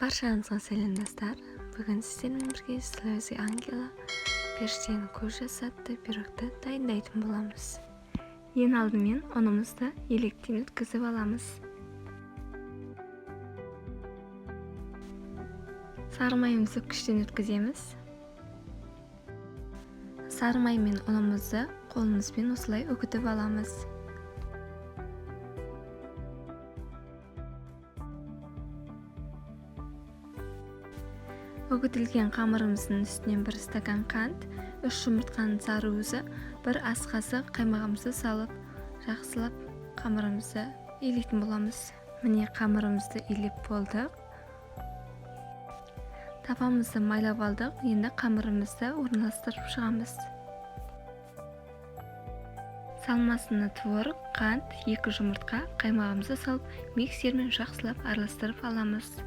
Баршаңызға сәлем достар. Бүгін сіздермен бірге Слезы Ангела періштенің көз жасатты пирогты дайындайтын боламыз. Ең алдымен ұнымызды електен өткізіп аламыз. Сары майымызды күштен өткіземіз. Сары май мен ұнымызды қолымызбен осылай үгітіп аламыз. Үгітілген қамырымыздың үстінен 1 стакан қант, 3 жұмыртқаның сары уызы, 1 ас қасық қаймағымызды салып, жақсылап қамырымызды илейтін боламыз. Міне қамырымызды илеп болдық. Тапамызды майлап алдық. Енді қамырымызды орналастырып шығамыз. Салмасына творог, қант, 2 жұмыртқа қаймағымызды салып, миксермен жақсылап араластырып аламыз.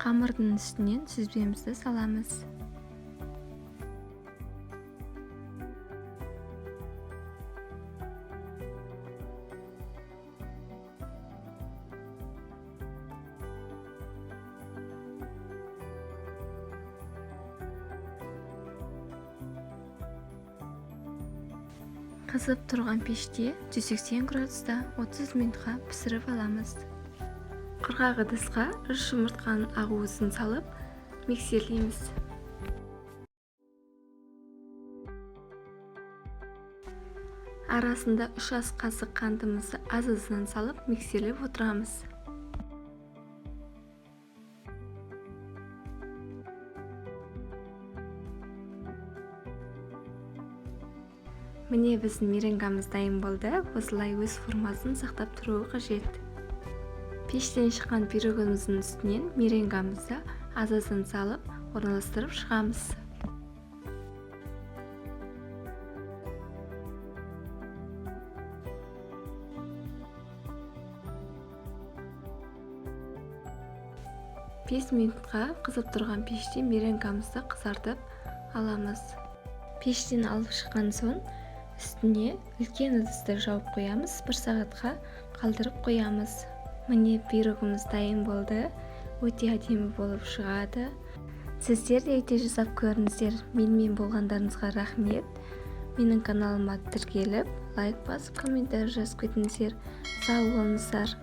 Қамырдың үстінен сүзбемізді саламыз. Қызып тұрған пеште 180 градуста 30 минутқа пісіріп аламыз. Құрғақ ыдысқа 3 жұмыртқаның ақ уызын салып, миксерлейміз. Арасында 3 ас қасық қантымызды аз-азынан салып, миксерлеп отырамыз. Міне біздің меренгамыз дайын болды. Осылай өз формасын сақтап тұруы қажет. Пештен шыққан пирогымыздың үстінен меренгамызды аз-аздан салып, орналастырып шығамыз. Бес минутқа қызып тұрған пеште меренгамызды қызартып аламыз. Пештен алып шыққан соң үстіне үлкен ыдысты жауып қоямыз, 1 сағатқа қалдырып қоямыз. Міне пирогымыз дайын болды. Өте әдемі болып шығады. Сіздер де үйде жасап көріңіздер. Менімен болғандарыңызға рахмет. Менің каналыма тіркеліп, лайк басып, комментарий жазып кетіңіздер. Сау болыңыздар.